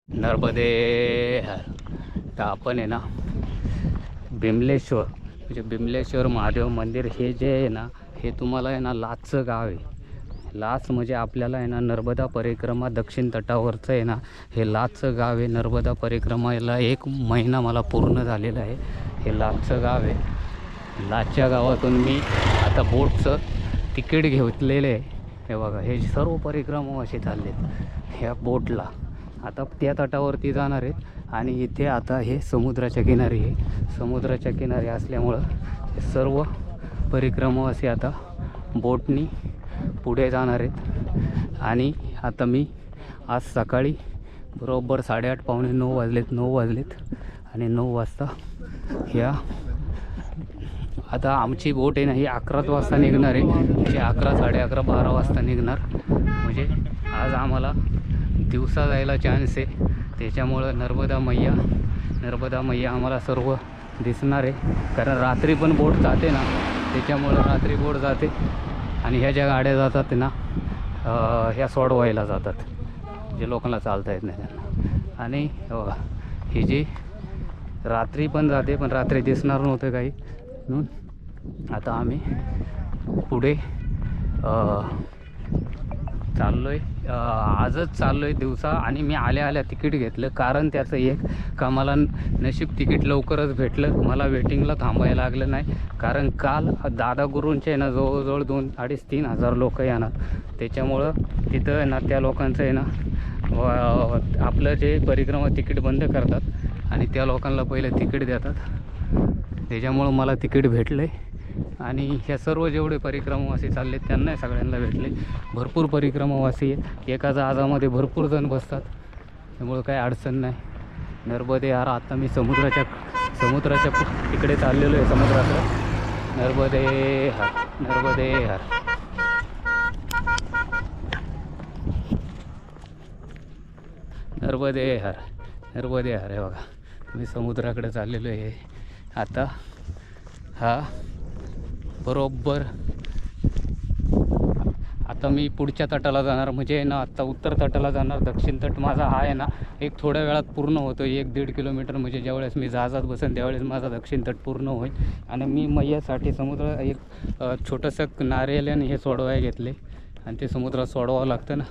नर्मदे हर. तर आपण आहे ना बिमलेश्वर म्हणजे बिमलेश्वर महादेव मंदिर हे जे आहे ना हे तुम्हाला आहे ना लाचचं गाव आहे. लाच म्हणजे आपल्याला आहे ना नर्मदा परिक्रमा दक्षिण तटावरचं आहे ना हे लाचचं गाव आहे. नर्मदा परिक्रमाला 1 महिना मला पूर्ण झालेला आहे. हे लाचचं गाव आहे. लाचच्या गावातून मी आता बोटचं तिकीट घेतलेलं आहे. हे बघा हे सर्व परिक्रमा असे चालले ह्या बोटला. आता त्या तटावरती जाणार आहेत आणि इथे आता हे समुद्राच्या किनारी आहे. समुद्राच्या किनारी असल्यामुळं हे सर्व परिक्रमावासी आता बोटनी पुढे जाणार आहेत. आणि आता मी आज सकाळी बरोबर 8:30 पावणे 9 वाजलेत. 9 वाजलेत आणि 9 वाजता ह्या आता आमची बोट आहे ना ही 11 वाजता निघणार आहे. म्हणजे 11, 11:30, 12 वाजता निघणार. म्हणजे आज आम्हाला दिवसा जायला चान्स आहे. त्याच्यामुळं नर्मदा मैया आम्हाला सर्व दिसणार आहे. कारण रात्री पण बोट जाते ना, त्याच्यामुळं रात्री बोट जाते. आणि ह्या ज्या गाड्या जातात ना ह्या सोडवायला जातात, जे लोकांना चालता येत नाही त्यांना. आणि बघा ही जी रात्री पण जाते, पण रात्री दिसणार नव्हतं काही म्हणून आता आम्ही पुढे चाललो आहे. आजच चाललो आहे दिवसा. आणि मी आल्या तिकीट घेतलं कारण त्याचं एक का मला नशीब तिकीट लवकरच भेटलं. मला वेटिंगला थांबायला लागलं नाही. कारण काल दादा गुरूंचे आहे ना जवळजवळ 2, 2.5, 3 हजार लोक येणार. त्याच्यामुळं तिथं आहे ना त्या लोकांचं आहे ना आपलं जे परिक्रमा तिकीट बंद करतात आणि त्या लोकांना पहिलं तिकीट देतात. त्याच्यामुळं मला तिकीट भेटलं आहे. आणि ह्या सर्व जेवढे परिक्रमावासी चालले त्यांना सगळ्यांना भेटले. भरपूर परिक्रमावासी आहेत. एका जहाजामध्ये भरपूर जण बसतात, त्यामुळं काही अडचण नाही. नर्मदे हर. आता मी समुद्राच्या तिकडे चाललेलो आहे समुद्राकडं. नर्मदे हर. नर्मदे हर. हे बघा मी समुद्राकडे चाललेलो आहे आता. हा बरोबर आता मी पुढच्या तटाला जाणार. म्हणजे ना आता उत्तर तटाला जाणार. दक्षिण तट माझा हा आहे ना एक थोड्या वेळात पूर्ण होतो. 1-1.5 किलोमीटर. म्हणजे ज्यावेळेस मी जहाजात बसेन त्यावेळेस माझा दक्षिण तट पूर्ण होईल. आणि मी मैयासाठी समुद्र एक छोटंसं नारियल्याने हे सोडवाय घेतले आणि ते समुद्रात सोडवावं लागतं ना.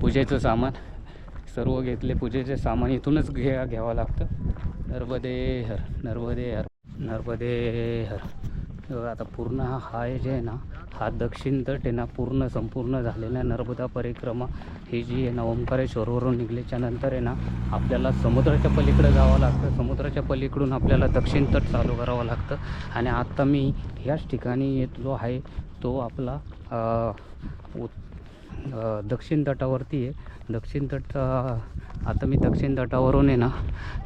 पूजेचं सामान सर्व घेतले. पूजेचे सामान इथूनच घ्यावं लागतं. नर्मदे हर. आता पूर्ण हा जे आहे ना हा दक्षिण तट आहे ना पूर्ण संपूर्ण झालेला नर्मदा परिक्रमा ही जी आहे ना ओंकारेश्वरवरून निघल्याच्या नंतर आहे ना आपल्याला समुद्राच्या पलीकडे जावं लागतं. समुद्राच्या पलीकडून आपल्याला दक्षिण तट चालू करावं लागतं. आणि आता मी ह्याच ठिकाणी येतलो आहे तो आपला दक्षिण तटावरती आहे. दक्षिण तट आता मी दक्षिण तटावरून आहे ना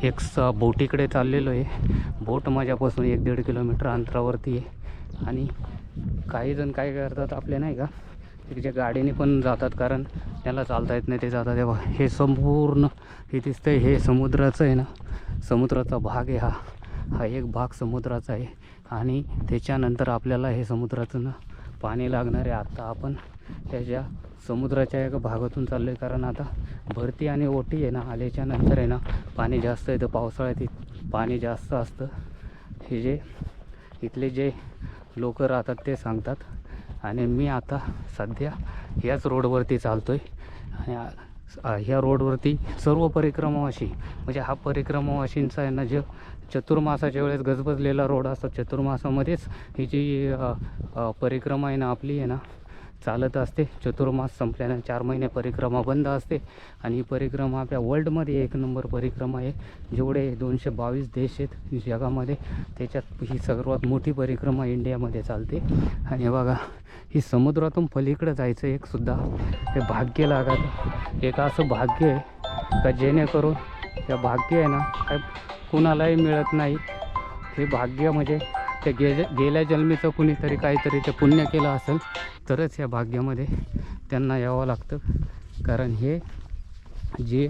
एक बोटीकडे चाललेलो आहे. बोट माझ्यापासून 1-1.5 किलोमीटर अंतरावरती आहे. आणि काही जण काय करतात आपले नाही का जे गाडीने पण जातात कारण त्याला चालता येत नाही ते जातात. तेव्हा हे संपूर्ण हे दिसतंय हे समुद्राचं आहे ना समुद्राचा भाग आहे. हा एक भाग समुद्राचा आहे. आणि त्याच्यानंतर आपल्याला हे समुद्राचं ना पाणी लागणार आहे. आता आपण त्याच्या समुद्राच्या एका भागातून चाललो आहे कारण आता भरती आणि ओटी आहे ना आल्याच्या नंतर आहे ना पाणी जास्त येतं. पावसाळ्यात पाणी जास्त असतं. हे जे इथले जे लोक राहतात ते सांगतात. आणि मी आता सध्या ह्याच रोडवरती चालतो आहे. आणि ह्या रोडवरती सर्व परिक्रमावासी म्हणजे हा परिक्रमावासींचा आहे ना जे चतुर्मासाच्या वेळेस गजबजलेला रोड असतो. चतुर्मासामध्येच ही जी परिक्रमा आहे ना आपली आहे ना चालत असते. चतुर्मास संपल्यानंतर 4 महिने परिक्रमा बंद असते. आणि ही परिक्रमा आपल्या वर्ल्डमध्ये 1 नंबर परिक्रमा आहे. जेवढे 222 देश आहेत जगामध्ये त्याच्यात ही सर्वात मोठी परिक्रमा इंडियामध्ये चालते. आणि बघा ही समुद्रातून पलीकडे जायचं एक सुद्धा हे भाग्य लागतं. एक असं भाग्य आहे का जेणेकरून या भाग्य आहे ना काय कुणालाही मिळत नाही. हे भाग्य म्हणजे ते गेल्या जन्मीचं कुणीतरी काहीतरी ते पुण्य केलं असेल तरच या भाग्यामध्ये त्यांना यावं लागतं. कारण हे जे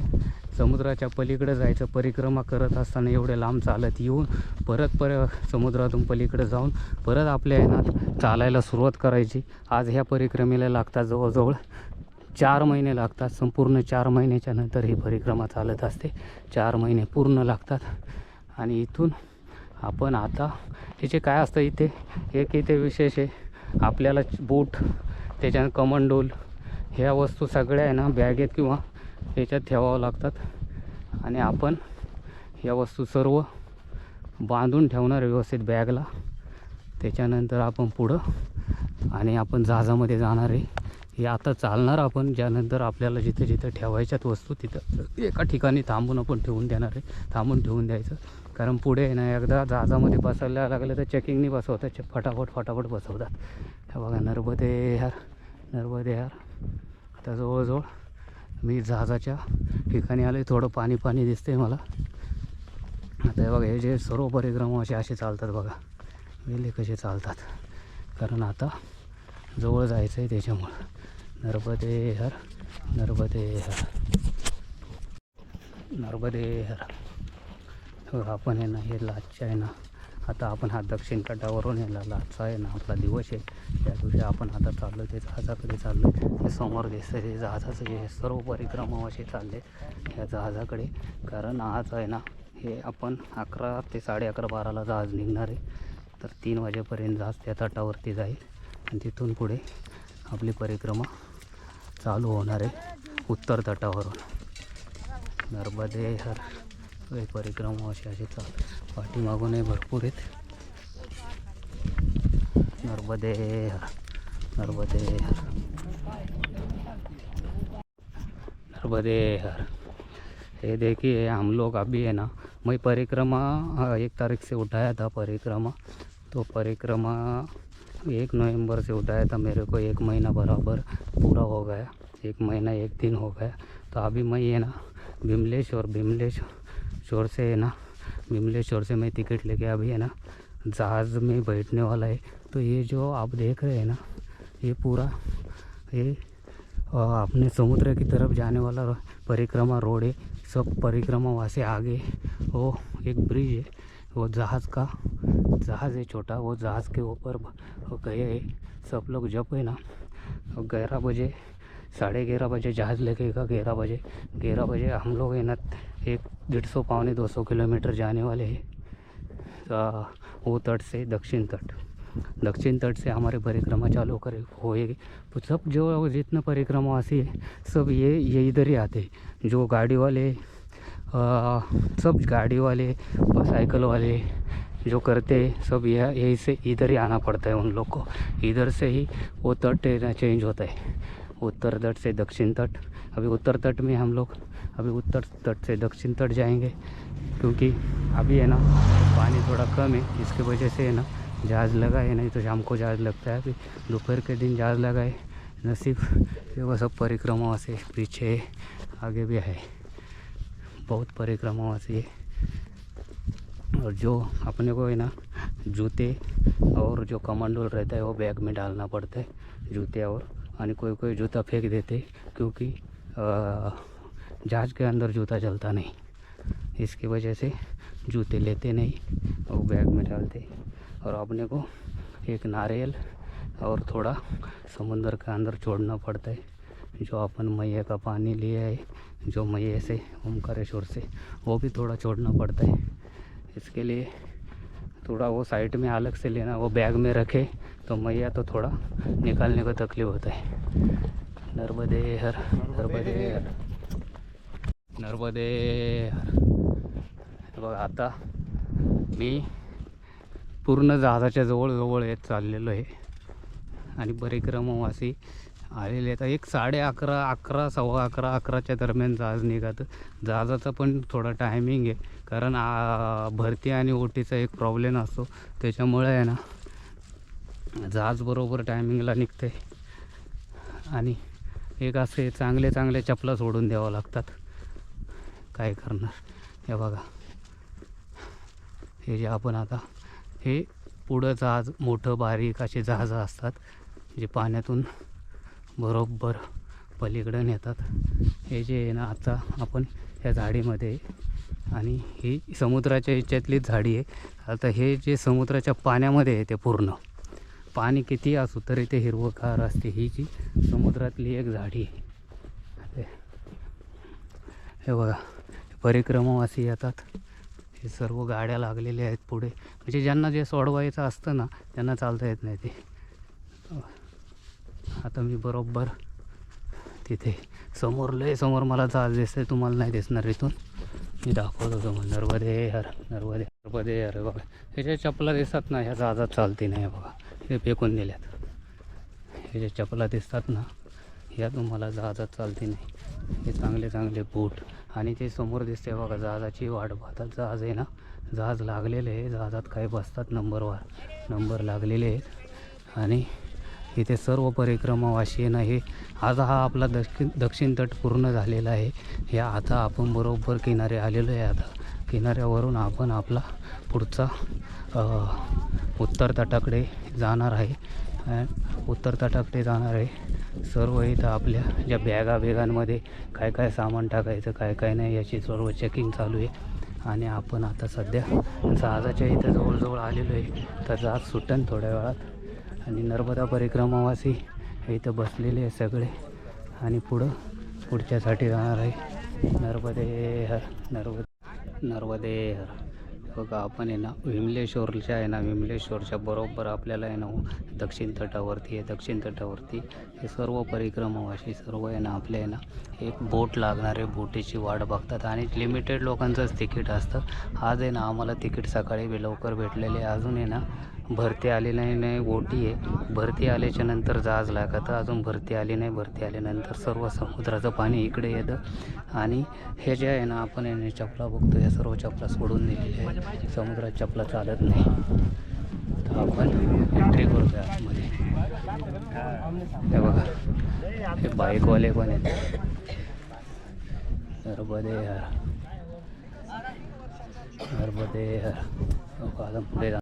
समुद्राच्या पलीकडे जायचं परिक्रमा करत असताना एवढे लांब चालत येऊन परत समुद्रातून पलीकडे जाऊन परत आपल्या चालायला सुरुवात करायची. आज ह्या परिक्रमेला लागतात जवळजवळ 4 महिने लागतात. संपूर्ण 4 महिन्याच्या नंतर ही परिक्रमा चालत असते. 4 महिने पूर्ण लागतात. आणि इथून आपण आता तिचे काय असतं इथे, एक इथे विशेष आहे, आपल्याला बूट, त्याच्यानं कमंडोल, ह्या वस्तू सगळ्या आहे ना बॅगेत किंवा याच्यात ठेवावं लागतात. आणि आपण या वस्तू सर्व बांधून ठेवणार व्यवस्थित बॅगला. त्याच्यानंतर आपण पुढं आणि आपण जहाजामध्ये जाणार आहे. हे आता चालणार आपण, ज्यानंतर आपल्याला जिथे जिथे ठेवायच्यात वस्तू तिथं एका ठिकाणी थांबून आपण ठेवून देणार आहे. थांबून ठेवून द्यायचं, कारण पुढे आहे ना एकदा जहाजामध्ये बसायला लागलं तर चेकिंगनी बसवतात, फटाफट बसवतात. हे बघा नर्मदे हर. आता जवळजवळ मी जहाजाच्या ठिकाणी आलो. थोडं पाणी दिसतंय मला. आता हे बघा, हे जे सर्व परिक्रमा असे चालतात बघा, वेले कसे चालतात, कारण आता जवळ जायचं आहे त्याच्यामुळं. नर्मदे हर. हो, आपण आहे ना हे लाचचं आहे ना, आता आपण हा दक्षिण तटावरून आहे ना, लाचचा आहे ना आपला दिवस आहे. त्या दिवशी आपण आता चाललो ते जहाजाकडे चाललो. ते समोर दिसतं ते जहाजाचं जे सर्व परिक्रमा असे चालले ह्या जहाजाकडे. कारण आज आहे ना हे आपण 11 ते 11:30 12ला जहाज निघणार आहे. तर 3 वाजेपर्यंत जहाज त्या तटावरती जाईल आणि तिथून पुढे आपली परिक्रमा चालू होणार आहे उत्तर तटावरून. नर्मदे हर. परिक्रमा असे चालू, पाठीमागूनही भरपूर आहेत. नर्मदे हर. ये देखिए हम लोग अभी है ना, मैं परिक्रमा 1 तारीख से उठाया था परिक्रमा. तो परिक्रमा 1 नवंबर से उठाया था. मेरे को 1 महीना बराबर पूरा हो गया. 1 महीना 1 दिन हो गया. तो अभी मैं है ना भीमलेश्वर से मैं टिकट लेके अभी है ना जहाज़ में बैठने वाला है. तो ये जो आप देख रहे हैं ना, ये पूरा ये अपने समुद्र की तरफ जाने वाला परिक्रमा रोड है. सब परिक्रमा वहाँ से आगे वो एक ब्रिज है, वो जहाज़ है छोटा, वो जहाज़ के ऊपर गए है सब लोग. जब है ना 11 बजे 11:30 बजे जहाज़ लगेगा. 11 बजे हम लोग है ना 150 पौने 200 किलोमीटर जाने वाले हैं. वो तट से दक्षिण तट से हमारे परिक्रमा चालू होएगी. तो सब जो जितना परिक्रमावासी है सब ये इधर ही आते हैं. जो गाड़ी वाले सब गाड़ी वाले साइकिल वाले जो करते हैं सब यहीं से इधर ही आना पड़ता है उन लोग को. इधर से ही वो तट चेंज होता है, उत्तर तट से दक्षिण तट. अभी उत्तर तट में हम लोग अभी उत्तर तट से दक्षिण तट जाएंगे, क्योंकि अभी है ना पानी थोड़ा कम है. इसके वजह से है ना जहाज़ लगा है, नहीं तो शाम को जहाज़ लगता है. अभी दोपहर के दिन जहाज़ लगा है. नसीब ये वो सब परिक्रमा से पीछे आगे भी है, बहुत परिक्रमा से. और जो अपने को है ना जूते और जो कमंडोल रहता है वो बैग में डालना पड़ता है, जूते. और कोई जूता फेंक देते क्योंकि जहाज़ के अंदर जूता चलता नहीं. इसकी वजह से जूते लेते नहीं और बैग में डालते. और अपने को एक नारियल और थोड़ा समुंदर के अंदर छोड़ना पड़ता है. जो अपन मैया का पानी लिया है, जो मैया से ओमकारेश्वर से, वो भी थोड़ा छोड़ना पड़ता है. इसके लिए थोड़ा वो साइड में अलग से लेना, वो बैग में रखे तो मैया तो थोड़ा निकालने को तकलीफ होता है. नर्मदे हर. बघा आता मी पूर्ण जहाजाच्या जवळ येत चाललेलो आहे आणि परिक्रमावासी आलेले आहेत. 11:30 सव्वा 11च्या दरम्यान जहाज निघातं. जहाजाचा पण थोडा टायमिंग आहे, कारण भरती आणि ओटीचा एक प्रॉब्लेम असतो. त्याच्यामुळे आहे ना जहाज बरोबर टायमिंगला निघते. आणि एक असे चांगले चपला सोडून द्यावं लागतात. काय करणार. हे बघा, हे जे आपण आता हे पुढं जहाज मोठं बारीक असे जहाज असतात जे पाण्यातून बरोबर पलीकडे नेतात. हे जे आहे ना आता आपण ह्या झाडीमध्ये, आणि ही समुद्राच्या ह्याच्यातलीच झाडी आहे. आता हे जे समुद्राच्या पाण्यामध्ये आहे ते पूर्ण पाणी किती असू तरी ते हिरवंगार असते. ही जी समुद्रातली एक झाडी आहे हे बघा परिक्रमावासी येतात, हे सर्व गाड्या लागलेल्या आहेत पुढे, म्हणजे ज्यांना जे सोडवायचं असतं ना त्यांना चालता येत नाही ते. आता मी बरोबर तिथे समोर लय समोर मला जहाज दिसतंय, तुम्हाला नाही दिसणार इथून, मी दाखवतो तुम्हाला. नर्मदे हर नर्मदे नर्मदे हर. बघा ह्याच्या चपला दिसतात ना, ह्या जहाजात चालती नाही. बघा हे फेकून दिल्यात. हे जे चपला दिसतात ना ह्या तुम्हाला जहाजात चालती नाही. हे चांगले चांगले बूट. आणि ते समोर दिसते बघा जहाजाची वाट पाहतात. जहाज आहे ना, जहाज लागलेले आहे, जहाजात काही बसतात, नंबर लागलेले आहेत. आणि इथे सर्व परिक्रमावासी आहे ना, हे आज हा आपला दक्षिण तट पूर्ण झालेला आहे. या आता आपण बरोबर किनारे आलेलो आहे. आता किनाऱ्यावरून आपण आपला पुढचा उत्तर तटाकडे जाणार आहे. उत्तर तटाकडे जाणार आहे. सर्व इथं आपल्या ज्या बेगांमध्ये काय काय सामान टाकायचं काय काय नाही याची सर्व चेकिंग चालू आहे. आणि आपण आता सध्या जहाजाच्या इथं जवळजवळ आलेलो आहे. तर जहाज सुटन थोड्या वेळात. आणि नर्मदा परिक्रमावासी इथं बसलेले आहे सगळे. आणि पुढच्यासाठी जाणार आहे. नर्मदे हर नर्मदे हर. बघा आपण आहे ना विमलेश्वरच्या आहे ना, विमलेश्वरच्या बरोबर आपल्याला आहे ना दक्षिण तटावरती आहे. दक्षिण तटावरती हे सर्व परिक्रमावासी सर्व आहे ना आपल्या आहे ना एक बोट लागणार आहे, बोटीची वाट बघतात. आणि लिमिटेड लोकांचंच तिकीट असतं. आज आहे ना आम्हाला तिकीट सकाळी लवकर भेटलेले. अजून आहे ना भरती आली नाही. बोटी आहे, भरती आल्याच्या नंतर जहाज लागतं. अजून भरती आली नाही. भरती आल्यानंतर सर्व समुद्राचं पाणी इकडे येतं. आणि हे जे आहे ना आपण आहे चपला बघतो, या सर्व चपला सोडून दिलेल्या आहेत. समुद्रात चपला चालत नाही. तर आपण एंट्री करतोय आतमध्ये. हे बघा हे बाईकवाले पण आहेत. नर्मदे हर नर्मदे हर. पुढे